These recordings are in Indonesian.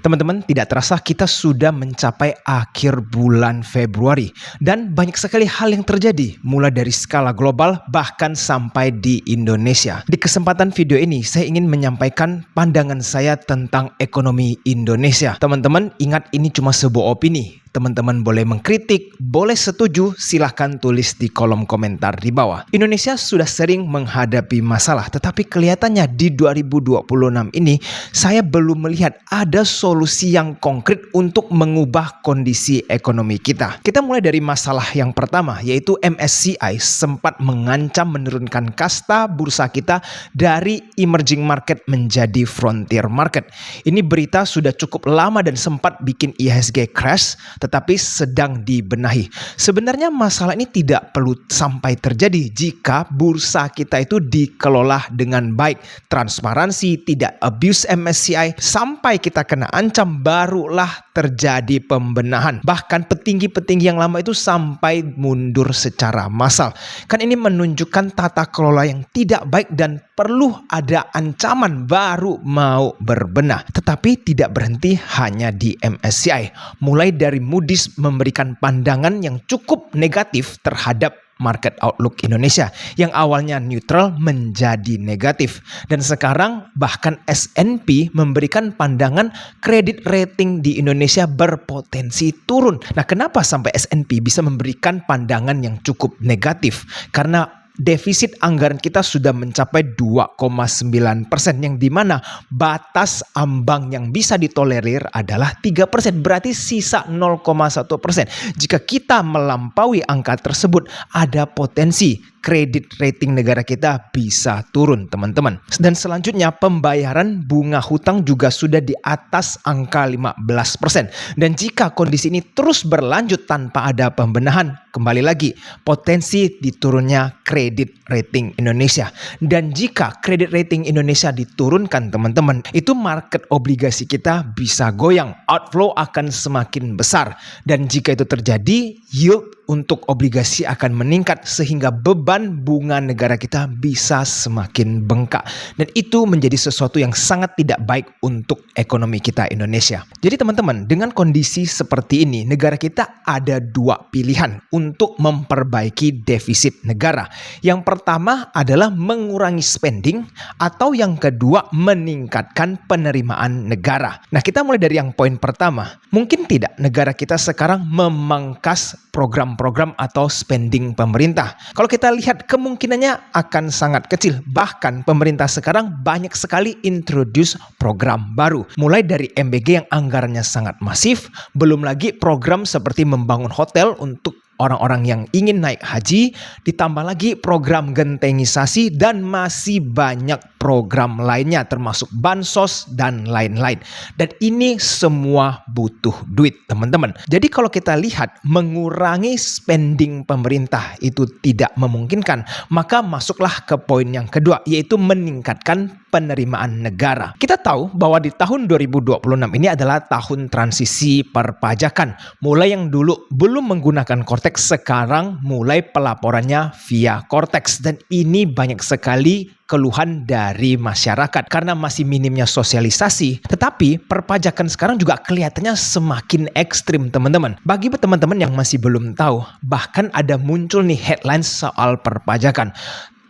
Teman-teman, tidak terasa kita sudah mencapai akhir bulan Februari dan banyak sekali hal yang terjadi mulai dari skala global bahkan sampai di Indonesia. Di kesempatan video ini saya ingin menyampaikan pandangan saya tentang ekonomi Indonesia. Teman-teman, ingat ini cuma sebuah opini. Teman-teman boleh mengkritik, boleh setuju, silahkan tulis di kolom komentar di bawah. Indonesia sudah sering menghadapi masalah, tetapi kelihatannya di 2026 ini saya belum melihat ada solusi yang konkret untuk mengubah kondisi ekonomi kita. Kita mulai dari masalah yang pertama, yaitu MSCI sempat mengancam menurunkan kasta bursa kita dari emerging market menjadi frontier market. Ini berita sudah cukup lama dan sempat bikin IHSG crash, tetapi sedang dibenahi. Sebenarnya masalah ini tidak perlu sampai terjadi jika bursa kita itu dikelola dengan baik. Transparansi, tidak abuse MSCI, sampai kita kena ancam barulah terjadi pembenahan. Bahkan petinggi-petinggi yang lama itu sampai mundur secara massal. Kan ini menunjukkan tata kelola yang tidak baik dan perlu ada ancaman baru mau berbenah. Tetapi tidak berhenti hanya di MSCI. Mulai dari Moody's memberikan pandangan yang cukup negatif terhadap market outlook Indonesia yang awalnya neutral menjadi negatif, dan sekarang bahkan S&P memberikan pandangan kredit rating di Indonesia berpotensi turun. Nah, kenapa sampai S&P bisa memberikan pandangan yang cukup negatif? Karena defisit anggaran kita sudah mencapai 2,9%, yang dimana batas ambang yang bisa ditolerir adalah 3%, berarti sisa 0,1%. Jika kita melampaui angka tersebut, ada potensi kredit rating negara kita bisa turun, teman-teman. Dan selanjutnya pembayaran bunga hutang juga sudah di atas angka 15%. Dan jika kondisi ini terus berlanjut tanpa ada pembenahan, kembali lagi potensi diturunnya kredit rating Indonesia. Dan jika kredit rating Indonesia diturunkan, teman-teman, itu market obligasi kita bisa goyang, outflow akan semakin besar. Dan jika itu terjadi, yield untuk obligasi akan meningkat sehingga beban bunga negara kita bisa semakin bengkak. Dan itu menjadi sesuatu yang sangat tidak baik untuk ekonomi kita Indonesia. Jadi teman-teman, dengan kondisi seperti ini, negara kita ada dua pilihan untuk memperbaiki defisit negara. Yang pertama adalah mengurangi spending, atau yang kedua meningkatkan penerimaan negara. Nah, kita mulai dari yang poin pertama. Mungkin tidak negara kita sekarang memangkas program-program atau spending pemerintah. Kalau kita lihat kemungkinannya akan sangat kecil. Bahkan pemerintah sekarang banyak sekali introduce program baru. Mulai dari MBG yang anggarannya sangat masif, belum lagi program seperti membangun hotel untuk orang-orang yang ingin naik haji, ditambah lagi program gentengisasi dan masih banyak program lainnya termasuk bansos dan lain-lain. Dan ini semua butuh duit, teman-teman. Jadi kalau kita lihat mengurangi spending pemerintah itu tidak memungkinkan, maka masuklah ke poin yang kedua, yaitu meningkatkan penerimaan negara. Kita tahu bahwa di tahun 2026 ini adalah tahun transisi perpajakan. Mulai yang dulu belum menggunakan Cortex, sekarang mulai pelaporannya via Cortex. Dan ini banyak sekali keluhan dari masyarakat karena masih minimnya sosialisasi. Tetapi perpajakan sekarang juga kelihatannya semakin ekstrim, teman-teman. Bagi teman-teman yang masih belum tahu, bahkan ada muncul nih headline soal perpajakan.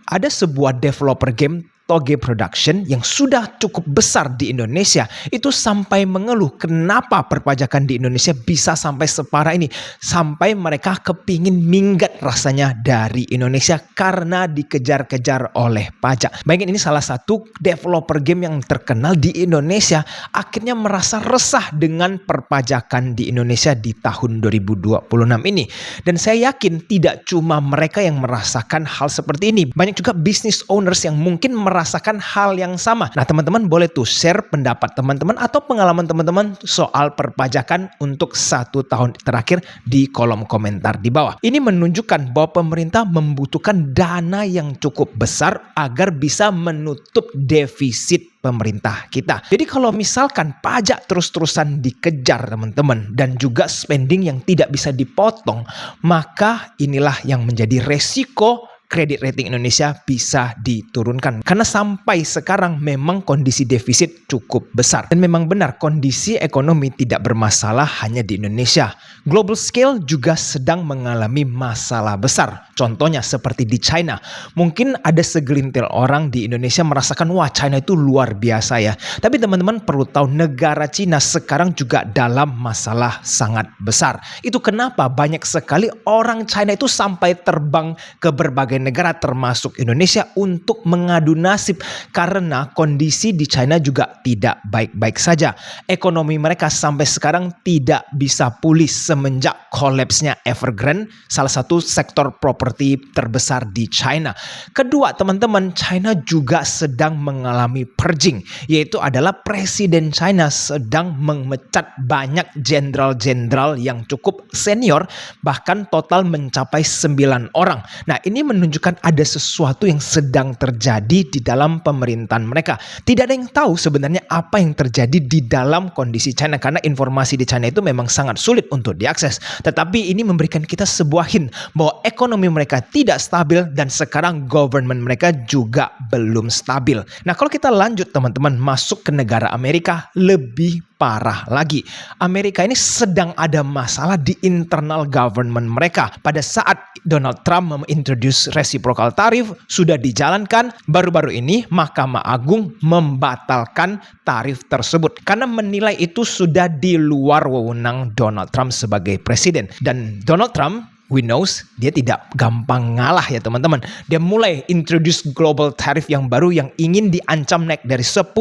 Ada sebuah developer game Toge Production yang sudah cukup besar di Indonesia itu sampai mengeluh kenapa perpajakan di Indonesia bisa sampai separah ini, sampai mereka kepingin minggat rasanya dari Indonesia karena dikejar-kejar oleh pajak. Bayangin, ini salah satu developer game yang terkenal di Indonesia akhirnya merasa resah dengan perpajakan di Indonesia di tahun 2026 ini. Dan saya yakin tidak cuma mereka yang merasakan hal seperti ini, banyak juga business owners yang mungkin merasakan hal yang sama. Nah, teman-teman boleh tuh share pendapat teman-teman atau pengalaman teman-teman soal perpajakan untuk 1 tahun terakhir di kolom komentar di bawah. Ini menunjukkan bahwa pemerintah membutuhkan dana yang cukup besar agar bisa menutup defisit pemerintah kita. Jadi kalau misalkan pajak terus-terusan dikejar, teman-teman, dan juga spending yang tidak bisa dipotong, maka inilah yang menjadi resiko kredit rating Indonesia bisa diturunkan. Karena sampai sekarang memang kondisi defisit cukup besar. Dan memang benar kondisi ekonomi tidak bermasalah hanya di Indonesia. Global scale juga sedang mengalami masalah besar. Contohnya seperti di China. Mungkin ada segelintir orang di Indonesia merasakan wah China itu luar biasa ya. Tapi teman-teman perlu tahu negara China sekarang juga dalam masalah sangat besar. Itu kenapa banyak sekali orang China itu sampai terbang ke berbagai negara termasuk Indonesia untuk mengadu nasib karena kondisi di China juga tidak baik-baik saja. Ekonomi mereka sampai sekarang tidak bisa pulih semenjak kolapsnya Evergrande, salah satu sektor properti terbesar di China. Kedua, teman-teman, China juga sedang mengalami purging, yaitu adalah Presiden China sedang memecat banyak jenderal-jenderal yang cukup senior, bahkan total mencapai 9 orang. Nah, ini menunjukkan ada sesuatu yang sedang terjadi di dalam pemerintahan mereka. Tidak ada yang tahu sebenarnya apa yang terjadi di dalam kondisi China karena informasi di China itu memang sangat sulit untuk diakses. Tetapi ini memberikan kita sebuah hint bahwa ekonomi mereka tidak stabil dan sekarang government mereka juga belum stabil. Nah, kalau kita lanjut teman-teman masuk ke negara Amerika, lebih parah lagi. Amerika ini sedang ada masalah di internal government mereka. Pada saat Donald Trump mengintroduce reciprocal tarif sudah dijalankan, baru-baru ini Mahkamah Agung membatalkan tarif tersebut karena menilai itu sudah di luar wewenang Donald Trump sebagai presiden. Dan Donald Trump, we knows, dia tidak gampang ngalah ya teman-teman. Dia mulai introduce global tariff yang baru yang ingin diancam naik dari 10%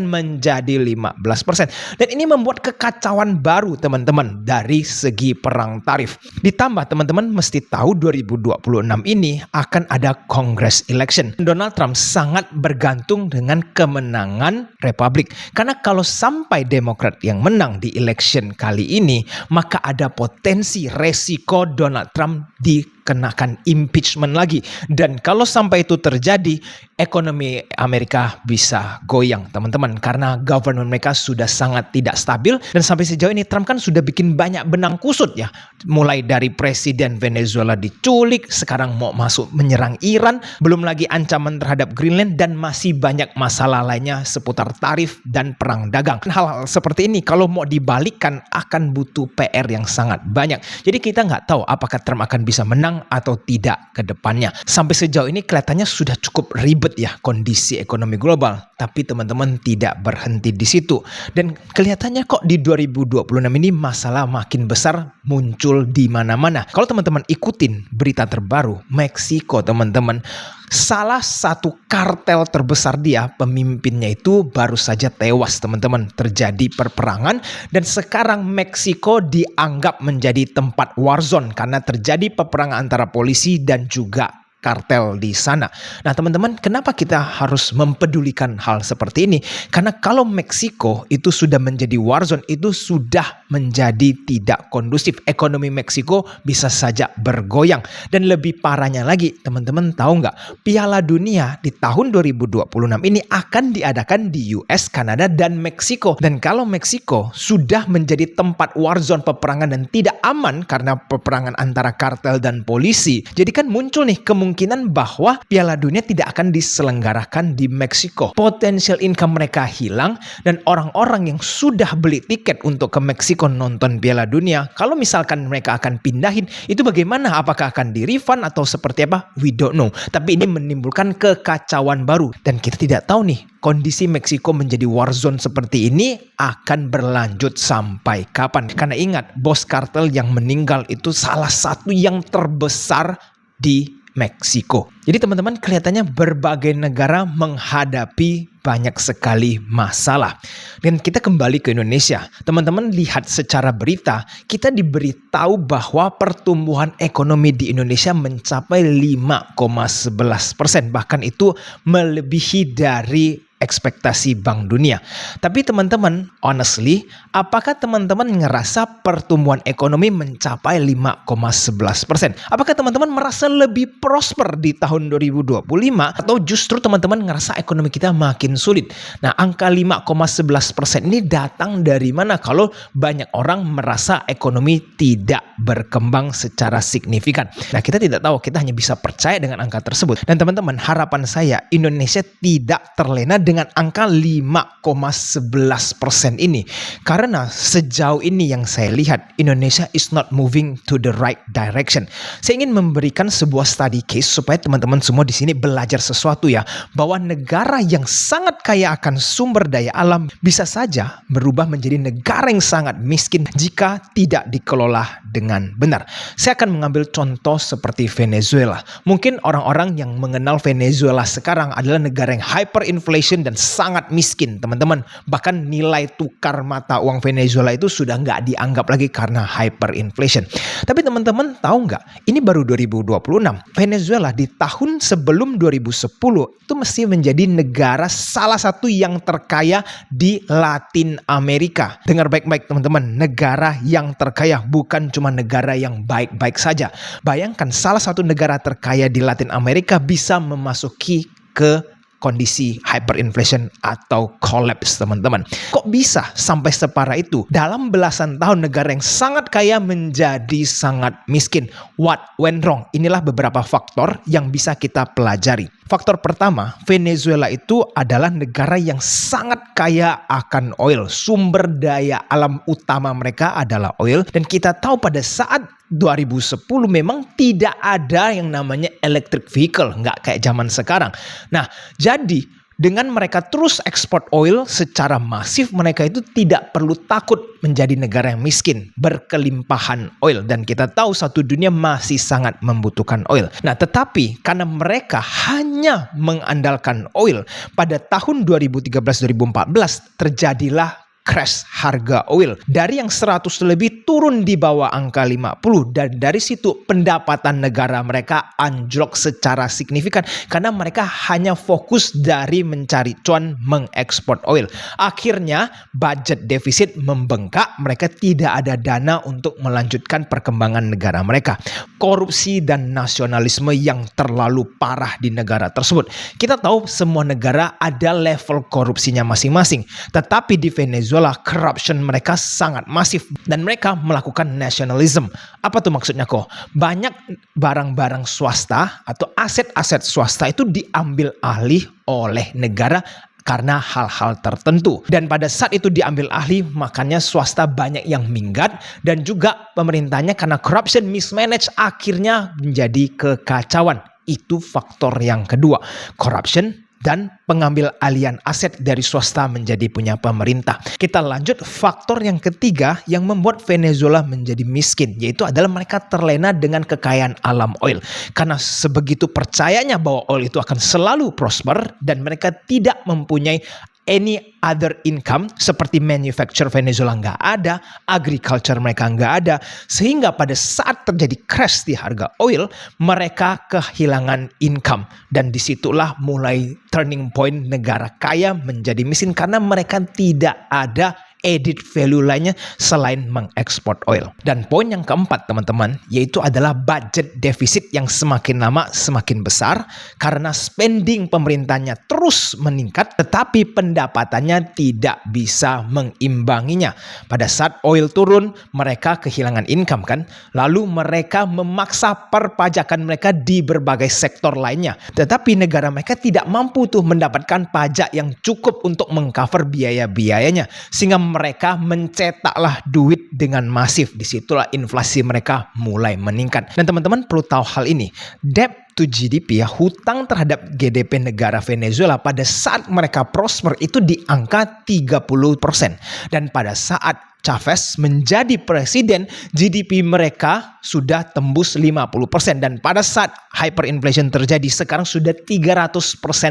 menjadi 15%. Dan ini membuat kekacauan baru teman-teman dari segi perang tarif. Ditambah teman-teman mesti tahu 2026 ini akan ada Congress election. Donald Trump sangat bergantung dengan kemenangan Republik. Karena kalau sampai Demokrat yang menang di election kali ini, maka ada potensi resiko Donald Trump dikenakan impeachment lagi. Dan kalau sampai itu terjadi, ekonomi Amerika bisa goyang teman-teman. Karena government mereka sudah sangat tidak stabil. Dan sampai sejauh ini Trump kan sudah bikin banyak benang kusut ya. Mulai dari presiden Venezuela diculik, sekarang mau masuk menyerang Iran. Belum lagi ancaman terhadap Greenland dan masih banyak masalah lainnya seputar tarif dan perang dagang. Hal-hal seperti ini kalau mau dibalikkan akan butuh PR yang sangat banyak. Jadi kita nggak tahu apakah Trump akan bisa menang atau tidak ke depannya. Sampai sejauh ini kelihatannya sudah cukup ribet ya kondisi ekonomi global. Tapi teman-teman tidak berhenti di situ. Dan kelihatannya kok di 2026 ini masalah makin besar muncul di mana-mana. Kalau teman-teman ikutin berita terbaru, Meksiko teman-teman, salah satu kartel terbesar dia, pemimpinnya itu baru saja tewas teman-teman. Terjadi perperangan dan sekarang Meksiko dianggap menjadi tempat war zone karena terjadi peperangan antara polisi dan juga kartel di sana. Nah teman-teman, kenapa kita harus mempedulikan hal seperti ini? Karena kalau Meksiko itu sudah menjadi war zone, itu sudah menjadi tidak kondusif. Ekonomi Meksiko bisa saja bergoyang. Dan lebih parahnya lagi, teman-teman tahu nggak? Piala Dunia di tahun 2026 ini akan diadakan di US, Kanada, dan Meksiko. Dan kalau Meksiko sudah menjadi tempat war zone peperangan dan tidak aman karena peperangan antara kartel dan polisi, jadi kan muncul nih kemungkinan bahwa Piala Dunia tidak akan diselenggarakan di Meksiko. Potensial income mereka hilang dan orang-orang yang sudah beli tiket untuk ke Meksiko nonton Piala Dunia, kalau misalkan mereka akan pindahin, itu bagaimana? Apakah akan di-refund atau seperti apa? We don't know. Tapi ini menimbulkan kekacauan baru dan kita tidak tahu nih kondisi Meksiko menjadi war zone seperti ini akan berlanjut sampai kapan. Karena ingat, bos kartel yang meninggal itu salah satu yang terbesar di Meksiko. Jadi teman-teman kelihatannya berbagai negara menghadapi banyak sekali masalah. Dan kita kembali ke Indonesia. Teman-teman lihat secara berita, kita diberitahu bahwa pertumbuhan ekonomi di Indonesia mencapai 5,11%. Bahkan itu melebihi dari ekspektasi Bank Dunia. Tapi teman-teman, honestly, apakah teman-teman ngerasa pertumbuhan ekonomi mencapai 5,11%? Apakah teman-teman merasa lebih prosper di tahun 2025 atau justru teman-teman ngerasa ekonomi kita makin sulit? Nah, angka 5,11% ini datang dari mana kalau banyak orang merasa ekonomi tidak berkembang secara signifikan? Nah, kita tidak tahu, kita hanya bisa percaya dengan angka tersebut. Dan teman-teman, harapan saya Indonesia tidak terlena dengan angka 5,11% ini. Karena sejauh ini yang saya lihat, Indonesia is not moving to the right direction. Saya ingin memberikan sebuah study case supaya teman-teman semua di sini belajar sesuatu ya, bahwa negara yang sangat kaya akan sumber daya alam bisa saja berubah menjadi negara yang sangat miskin jika tidak dikelola dengan benar. Saya akan mengambil contoh seperti Venezuela. Mungkin orang-orang yang mengenal Venezuela sekarang adalah negara yang hyperinflation dan sangat miskin, teman-teman. Bahkan nilai tukar mata uang Venezuela itu sudah nggak dianggap lagi karena hyperinflation. Tapi teman-teman tahu nggak, ini baru 2026. Venezuela di tahun sebelum 2010 itu mesti menjadi negara salah satu yang terkaya di Latin Amerika. Dengar baik-baik teman-teman, negara yang terkaya, bukan cuma negara yang baik-baik saja. Bayangkan salah satu negara terkaya di Latin Amerika bisa memasuki ke kondisi hyperinflation atau collapse, teman-teman. Kok bisa sampai separah itu? Dalam belasan tahun negara yang sangat kaya menjadi sangat miskin. What went wrong? Inilah beberapa faktor yang bisa kita pelajari. Faktor pertama, Venezuela itu adalah negara yang sangat kaya akan oil. Sumber daya alam utama mereka adalah oil. Dan kita tahu pada saat 2010 memang tidak ada yang namanya electric vehicle. Nggak kayak zaman sekarang. Nah, jadi dengan mereka terus ekspor oil secara masif, mereka itu tidak perlu takut menjadi negara yang miskin, berkelimpahan oil. Dan kita tahu satu dunia masih sangat membutuhkan oil. Nah, tetapi karena mereka hanya mengandalkan oil, pada tahun 2013-2014 terjadilah crash harga oil. Dari yang 100 lebih turun di bawah angka 50. Dan dari situ pendapatan negara mereka anjlok secara signifikan. Karena mereka hanya fokus dari mencari cuan mengekspor oil. Akhirnya budget defisit membengkak. Mereka tidak ada dana untuk melanjutkan perkembangan negara mereka. Korupsi dan nasionalisme yang terlalu parah di negara tersebut. Kita tahu semua negara ada level korupsinya masing-masing. Tetapi di Venezuela corruption mereka sangat masif dan mereka melakukan nationalism. Apa tuh maksudnya kok? Banyak barang-barang swasta atau aset-aset swasta itu diambil alih oleh negara karena hal-hal tertentu. Dan pada saat itu diambil alih, makanya swasta banyak yang minggat dan juga pemerintahnya karena corruption mismanage akhirnya menjadi kekacauan. Itu faktor yang kedua, corruption dan pengambil alihan aset dari swasta menjadi punya pemerintah. Kita lanjut, faktor yang ketiga yang membuat Venezuela menjadi miskin, yaitu adalah mereka terlena dengan kekayaan alam oil. Karena sebegitu percayanya bahwa oil itu akan selalu prosper dan mereka tidak mempunyai any other income seperti manufacture Venezuela nggak ada, agriculture mereka nggak ada, sehingga pada saat terjadi crash di harga oil, mereka kehilangan income dan disitulah mulai turning point negara kaya menjadi miskin karena mereka tidak ada added value lainnya selain mengekspor oil. Dan poin yang keempat teman-teman, yaitu adalah budget defisit yang semakin lama semakin besar karena spending pemerintahnya terus meningkat tetapi pendapatannya tidak bisa mengimbanginya. Pada saat oil turun, mereka kehilangan income kan, lalu mereka memaksa perpajakan mereka di berbagai sektor lainnya. Tetapi negara mereka tidak mampu tuh mendapatkan pajak yang cukup untuk mengcover biaya-biayanya sehingga mereka mencetaklah duit dengan masif. Disitulah inflasi mereka mulai meningkat. Dan teman-teman perlu tahu hal ini. Debt to GDP ya, hutang terhadap GDP negara Venezuela pada saat mereka prosper itu di angka 30%. Dan pada saat Chavez menjadi presiden, GDP mereka sudah tembus 50%. Dan pada saat hyperinflation terjadi, sekarang sudah 300%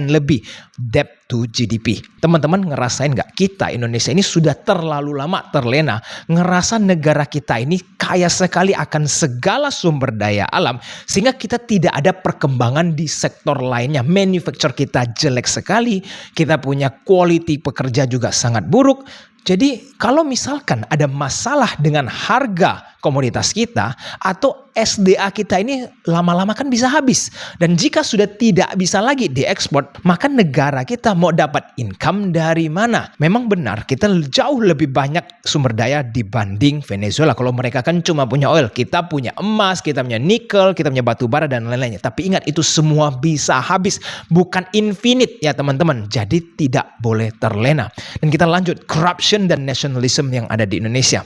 lebih debt to GDP. Teman-teman ngerasain nggak? Kita Indonesia ini sudah terlalu lama terlena. Ngerasa negara kita ini kaya sekali akan segala sumber daya alam. Sehingga kita tidak ada perkembangan di sektor lainnya. Manufacture kita jelek sekali. Kita punya quality pekerja juga sangat buruk. Jadi kalau misalkan ada masalah dengan harga komoditas kita atau SDA kita ini lama-lama kan bisa habis. Dan jika sudah tidak bisa lagi diekspor, maka negara kita mau dapat income dari mana? Memang benar kita jauh lebih banyak sumber daya dibanding Venezuela. Kalau mereka kan cuma punya oil, kita punya emas, kita punya nikel, kita punya batu bara dan lain-lainnya. Tapi ingat itu semua bisa habis, bukan infinite ya teman-teman. Jadi tidak boleh terlena. Dan kita lanjut, corruption dan nationalism yang ada di Indonesia.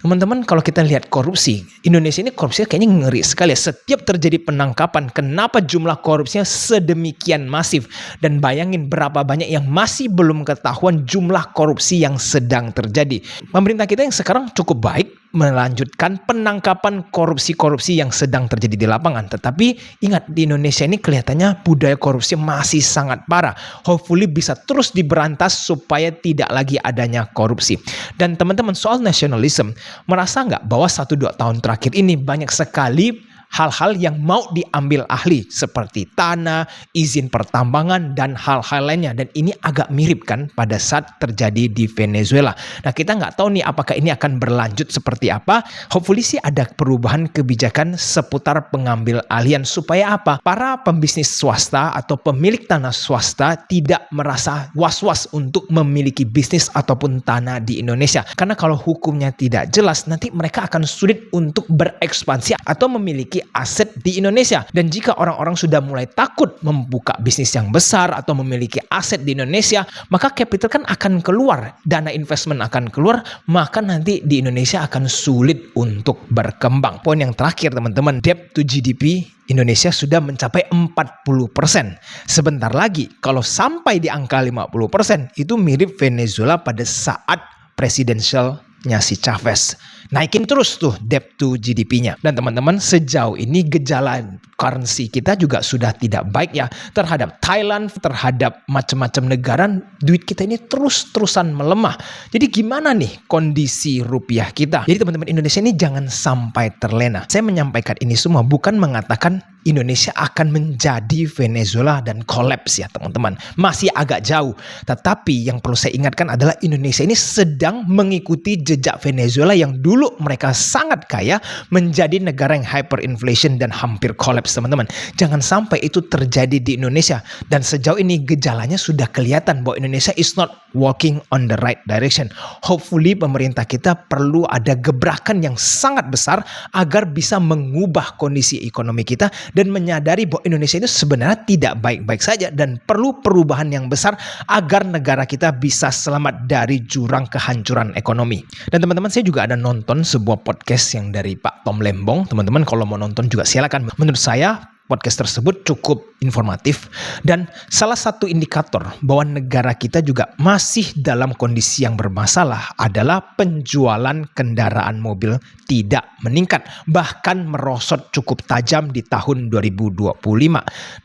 Teman-teman kalau kita lihat korupsi, Indonesia ini korupsinya kayaknya ngeri sekali. Setiap terjadi penangkapan, kenapa jumlah korupsinya sedemikian masif? Dan bayangin berapa banyak yang masih belum ketahuan jumlah korupsi yang sedang terjadi. Pemerintah kita yang sekarang cukup baik melanjutkan penangkapan korupsi-korupsi yang sedang terjadi di lapangan. Tetapi ingat di Indonesia ini kelihatannya budaya korupsi masih sangat parah. Hopefully bisa terus diberantas supaya tidak lagi adanya korupsi. Dan teman-teman soal nasionalisme, merasa nggak bahwa 1-2 tahun terakhir ini banyak sekali hal-hal yang mau diambil ahli seperti tanah, izin pertambangan, dan hal-hal lainnya. Dan ini agak mirip kan pada saat terjadi di Venezuela. Nah kita nggak tahu nih apakah ini akan berlanjut seperti apa. Hopefully sih ada perubahan kebijakan seputar pengambil alihan supaya apa? Para pembisnis swasta atau pemilik tanah swasta tidak merasa was-was untuk memiliki bisnis ataupun tanah di Indonesia. Karena kalau hukumnya tidak jelas, nanti mereka akan sulit untuk berekspansi atau memiliki aset di Indonesia. Dan jika orang-orang sudah mulai takut membuka bisnis yang besar atau memiliki aset di Indonesia, maka capital kan akan keluar, dana investment akan keluar, maka nanti di Indonesia akan sulit untuk berkembang. Poin yang terakhir teman-teman, debt to GDP Indonesia sudah mencapai 40%. Sebentar lagi kalau sampai di angka 50%, itu mirip Venezuela pada saat presidentialnya si Chavez. Naikin terus tuh debt to GDP-nya. Dan teman-teman sejauh ini gejala currency kita juga sudah tidak baik ya. Terhadap Thailand, terhadap macam-macam negara, duit kita ini terus-terusan melemah. Jadi gimana nih kondisi rupiah kita? Jadi teman-teman Indonesia ini jangan sampai terlena. Saya menyampaikan ini semua bukan mengatakan Indonesia akan menjadi Venezuela dan kolaps ya teman-teman. Masih agak jauh. Tetapi yang perlu saya ingatkan adalah Indonesia ini sedang mengikuti jejak Venezuela yang dulu mereka sangat kaya menjadi negara yang hyperinflation dan hampir kolaps teman-teman. Jangan sampai itu terjadi di Indonesia. Dan sejauh ini gejalanya sudah kelihatan bahwa Indonesia is not walking on the right direction. Hopefully pemerintah kita perlu ada gebrakan yang sangat besar agar bisa mengubah kondisi ekonomi kita dan menyadari bahwa Indonesia itu sebenarnya tidak baik-baik saja dan perlu perubahan yang besar agar negara kita bisa selamat dari jurang kehancuran ekonomi. Dan teman-teman saya juga ada nonton sebuah podcast yang dari Pak Tom Lembong. Teman-teman kalau mau nonton juga silakan. Menurut saya podcast tersebut cukup informatif dan salah satu indikator bahwa negara kita juga masih dalam kondisi yang bermasalah adalah penjualan kendaraan mobil tidak meningkat, bahkan merosot cukup tajam di tahun 2025.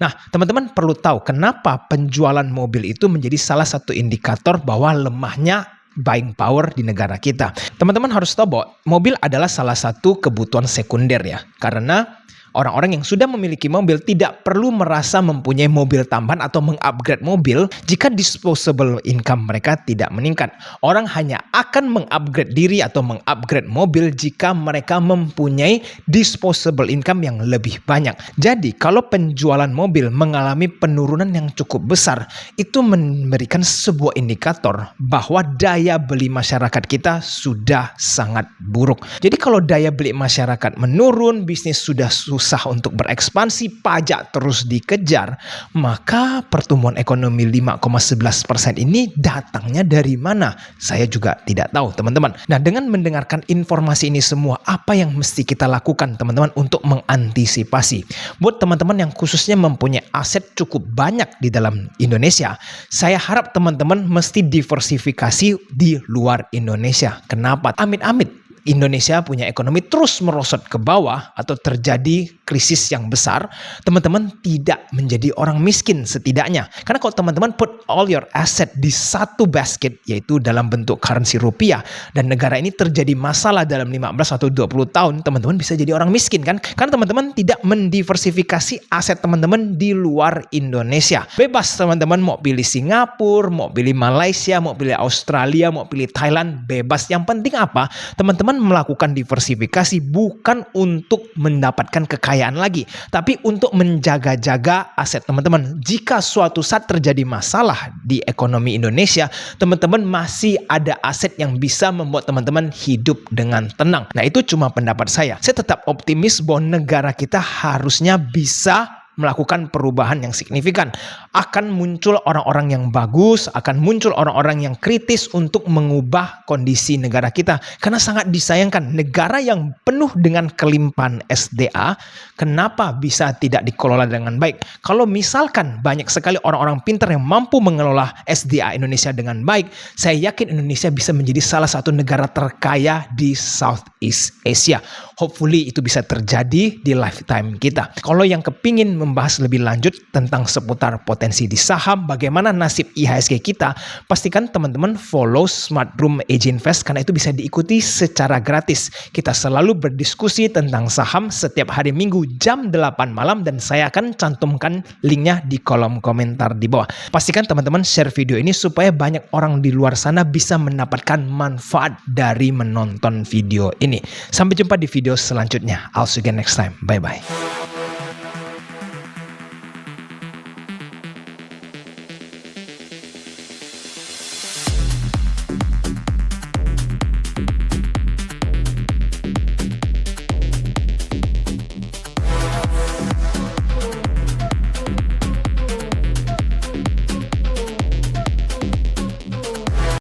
Nah, teman-teman perlu tahu kenapa penjualan mobil itu menjadi salah satu indikator bahwa lemahnya buying power di negara kita. Teman-teman harus tahu bahwa mobil adalah salah satu kebutuhan sekunder ya, karena orang-orang yang sudah memiliki mobil tidak perlu merasa mempunyai mobil tambahan atau mengupgrade mobil jika disposable income mereka tidak meningkat. Orang hanya akan mengupgrade diri atau mengupgrade mobil jika mereka mempunyai disposable income yang lebih banyak. Jadi kalau penjualan mobil mengalami penurunan yang cukup besar, itu memberikan sebuah indikator bahwa daya beli masyarakat kita sudah sangat buruk. Jadi kalau daya beli masyarakat menurun, bisnis sudah susah susah untuk berekspansi, pajak terus dikejar, maka pertumbuhan ekonomi 5,11% ini datangnya dari mana? Saya juga tidak tahu, teman-teman. Nah, dengan mendengarkan informasi ini semua, apa yang mesti kita lakukan, teman-teman, untuk mengantisipasi? Buat teman-teman yang khususnya mempunyai aset cukup banyak di dalam Indonesia, saya harap teman-teman mesti diversifikasi di luar Indonesia. Kenapa? Amit-amit Indonesia punya ekonomi terus merosot ke bawah atau terjadi krisis yang besar, teman-teman tidak menjadi orang miskin setidaknya. Karena kalau teman-teman put all your asset di satu basket, yaitu dalam bentuk currency rupiah, dan negara ini terjadi masalah dalam 15 atau 20 tahun, teman-teman bisa jadi orang miskin kan? Karena teman-teman tidak mendiversifikasi aset teman-teman di luar Indonesia. Bebas teman-teman mau pilih Singapura, mau pilih Malaysia, mau pilih Australia, mau pilih Thailand, bebas. Yang penting apa? Teman-teman melakukan diversifikasi bukan untuk mendapatkan kekayaan lagi, tapi untuk menjaga-jaga aset teman-teman. Jika suatu saat terjadi masalah di ekonomi Indonesia, teman-teman masih ada aset yang bisa membuat teman-teman hidup dengan tenang. Nah, itu cuma pendapat saya. Saya tetap optimis bahwa negara kita harusnya bisa melakukan perubahan yang signifikan. Akan muncul orang-orang yang bagus, akan muncul orang-orang yang kritis untuk mengubah kondisi negara kita. Karena sangat disayangkan, negara yang penuh dengan kelimpahan SDA, kenapa bisa tidak dikelola dengan baik? Kalau misalkan banyak sekali orang-orang pintar yang mampu mengelola SDA Indonesia dengan baik, saya yakin Indonesia bisa menjadi salah satu negara terkaya di Southeast Asia. Hopefully itu bisa terjadi di lifetime kita. Kalau yang kepingin membahas lebih lanjut tentang seputar potensi di saham, bagaimana nasib IHSG kita, pastikan teman-teman follow Smart Room AJ Invest karena itu bisa diikuti secara gratis. Kita selalu berdiskusi tentang saham setiap hari Minggu jam 8 malam dan saya akan cantumkan linknya di kolom komentar di bawah. Pastikan teman-teman share video ini supaya banyak orang di luar sana bisa mendapatkan manfaat dari menonton video ini. Sampai jumpa di video selanjutnya. I'll see you again next time. Bye-bye.